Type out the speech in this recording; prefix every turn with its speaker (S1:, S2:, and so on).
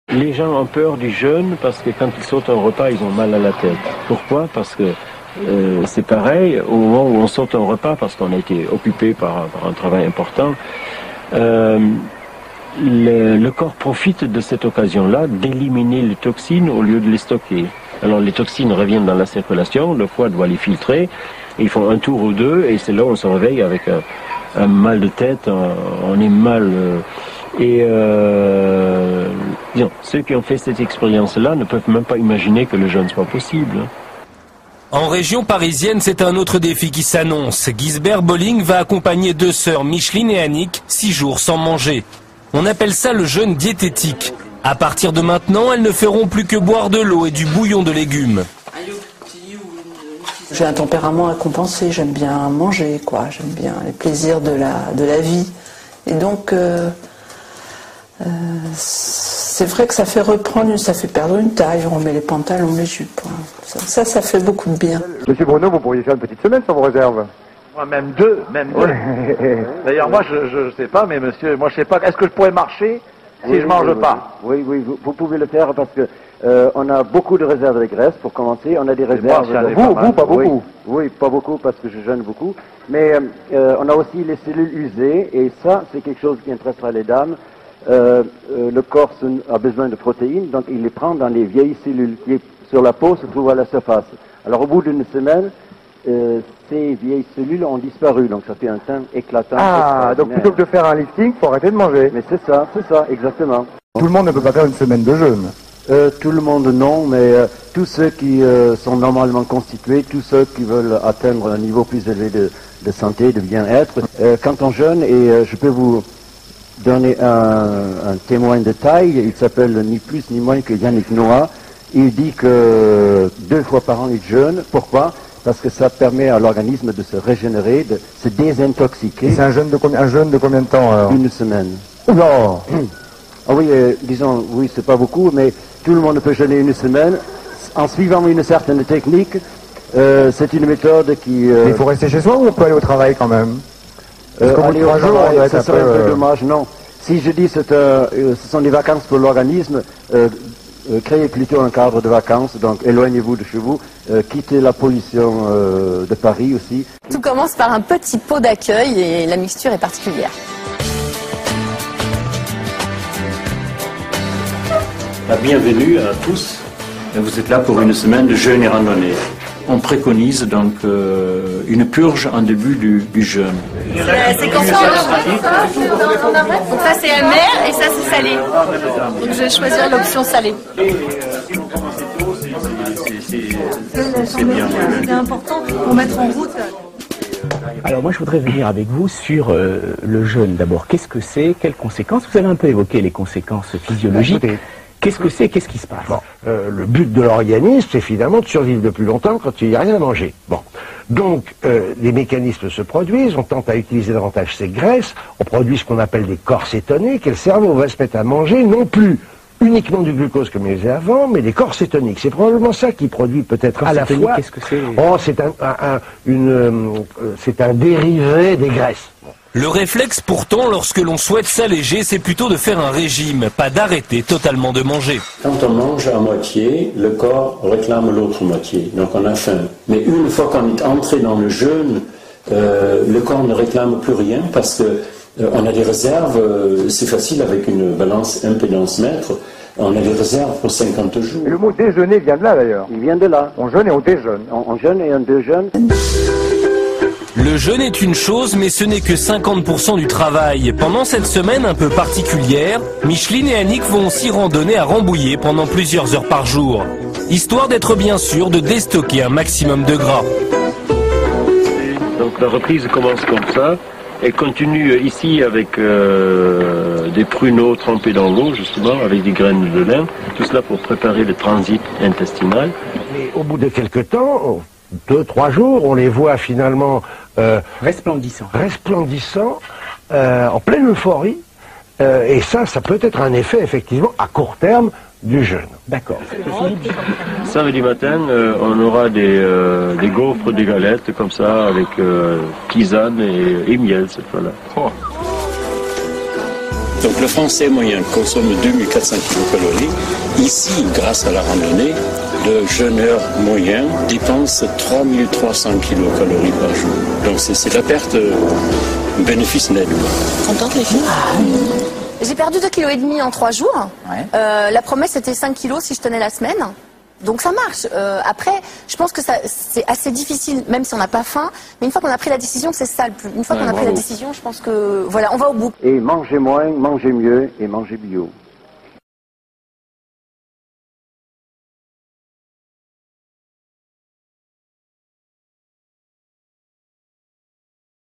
S1: Les gens ont peur du jeûne parce que quand ils sautent un repas, ils ont mal à la tête. Pourquoi? Parce que c'est pareil, au moment où on saute un repas, parce qu'on a été occupé par un travail important, le corps profite de cette occasion-là d'éliminer les toxines au lieu de les stocker. Alors les toxines reviennent dans la circulation, le foie doit les filtrer, ils font un tour ou deux, et c'est là où on se réveille avec un mal de tête, on est mal... disons, ceux qui ont fait cette expérience-là ne peuvent même pas imaginer que le jeûne soit possible.
S2: En région parisienne, c'est un autre défi qui s'annonce. Gisbert Bolling va accompagner deux sœurs, Micheline et Annick, 6 jours sans manger. On appelle ça le jeûne diététique. À partir de maintenant, elles ne feront plus que boire de l'eau et du bouillon de légumes.
S3: J'ai un tempérament à compenser, j'aime bien manger, quoi. J'aime bien les plaisirs de la vie. Et donc, c'est vrai que ça fait perdre une taille, on remet les pantalons, les jupes. Ça fait beaucoup de bien.
S4: Monsieur Bruno, vous pourriez faire une petite semaine sans vos réserves.
S5: Moi, même deux. Ouais. D'ailleurs, moi, je sais pas, mais monsieur, moi, je sais pas, est-ce que je pourrais marcher si je mange pas?
S4: Oui, vous pouvez le faire parce que on a beaucoup de réserves de graisse pour commencer. On a des réserves.
S5: Vous, pas beaucoup.
S4: Oui, pas beaucoup parce que je jeûne beaucoup. Mais on a aussi les cellules usées et ça, c'est quelque chose qui intéressera les dames. Le corps a besoin de protéines, donc il les prend dans les vieilles cellules qui sur la peau se trouvent à la surface. Alors au bout d'une semaine, ces vieilles cellules ont disparu, donc ça fait un teint éclatant.
S6: Ah, donc plutôt que de faire un lifting, il faut arrêter de manger.
S4: Mais c'est ça, exactement.
S6: Tout le monde ne peut pas faire une semaine de jeûne.
S4: Tout le monde non, mais tous ceux qui sont normalement constitués, tous ceux qui veulent atteindre un niveau plus élevé de santé, de bien-être, quand on jeûne, et je peux vous donner un témoin de taille, il s'appelle ni plus ni moins que Yannick Noah, il dit que 2 fois par an il jeûne. Pourquoi? Parce que ça permet à l'organisme de se régénérer, de se désintoxiquer.
S6: C'est un jeûne de combien de temps alors?
S4: Une semaine.
S6: Non.
S4: Ah oui, disons, oui, c'est pas beaucoup, mais tout le monde peut jeûner une semaine en suivant une certaine technique. C'est une méthode qui...
S6: Il faut rester chez soi ou on peut aller au travail quand même?
S4: Aller au travail, ça serait un peu dommage, non. Si je dis que ce sont des vacances pour l'organisme, créez plutôt un cadre de vacances, donc éloignez-vous de chez vous, quittez la pollution de Paris aussi.
S7: Tout commence par un petit pot d'accueil et la mixture est particulière.
S1: La bienvenue à tous. Vous êtes là pour une semaine de jeûne et randonnée. On préconise donc une purge en début du jeûne.
S8: C'est comme ça, donc ça c'est amer et ça c'est salé. Donc je vais choisir l'option salée.
S9: C'est important pour mettre en route.
S10: Alors moi je voudrais venir avec vous sur le jeûne d'abord. Qu'est-ce que c'est? Quelles conséquences? Vous avez un peu évoqué les conséquences physiologiques. Qu'est-ce que c'est? Qu'est-ce qui se passe?
S11: Bon, le but de l'organisme, c'est finalement de survivre de plus longtemps quand il n'y a rien à manger. Bon, donc les mécanismes se produisent, on tente à utiliser davantage ces graisses, on produit ce qu'on appelle des corps cétoniques, et le cerveau va se mettre à manger non plus uniquement du glucose comme il faisait avant, mais des corps cétoniques. C'est probablement ça qui produit peut-être à la fois...
S10: Qu'est-ce que c'est?
S11: Oh, c'est un dérivé des graisses. Bon.
S2: Le réflexe pourtant, lorsque l'on souhaite s'alléger, c'est plutôt de faire un régime, pas d'arrêter totalement de manger.
S1: Quand on mange à moitié, le corps réclame l'autre moitié, donc on a faim. Mais une fois qu'on est entré dans le jeûne, le corps ne réclame plus rien parce que on a des réserves, c'est facile avec une balance impédance-mètre, on a des réserves pour 50 jours.
S6: Et le mot déjeuner vient de là d'ailleurs.
S4: Il vient de là.
S6: On jeûne et on déjeune.
S4: On jeûne et on déjeune.
S2: Le jeûne est une chose, mais ce n'est que 50% du travail. Pendant cette semaine un peu particulière, Micheline et Annick vont aussi randonner à Rambouillet pendant plusieurs heures par jour, histoire d'être bien sûr de déstocker un maximum de gras.
S1: Donc la reprise commence comme ça, elle continue ici avec des pruneaux trempés dans l'eau, justement, avec des graines de lin, tout cela pour préparer le transit intestinal.
S11: Mais au bout de quelques temps, 2-3 jours, on les voit finalement
S10: resplendissants,
S11: en pleine euphorie, et ça peut être un effet effectivement à court terme du jeûne.
S10: D'accord.
S1: Samedi matin, on aura des gaufres, des galettes comme ça avec tisane et miel cette fois-là. Oh. Donc le Français moyen consomme 2400 kcal. Ici, grâce à la randonnée, le jeûneur moyen dépense 3300 kcal par jour. Donc c'est la perte bénéfice net.
S7: Contente les filles? J'ai perdu 2,5 kg en 3 jours. Ouais. La promesse c'était 5 kg si je tenais la semaine. Donc ça marche. Après, je pense que c'est assez difficile, même si on n'a pas faim. Mais une fois qu'on a pris la décision, c'est ça le plus. Une fois qu'on a pris la décision, je pense que voilà, on va au bout.
S4: Et mangez moins, mangez mieux et mangez bio.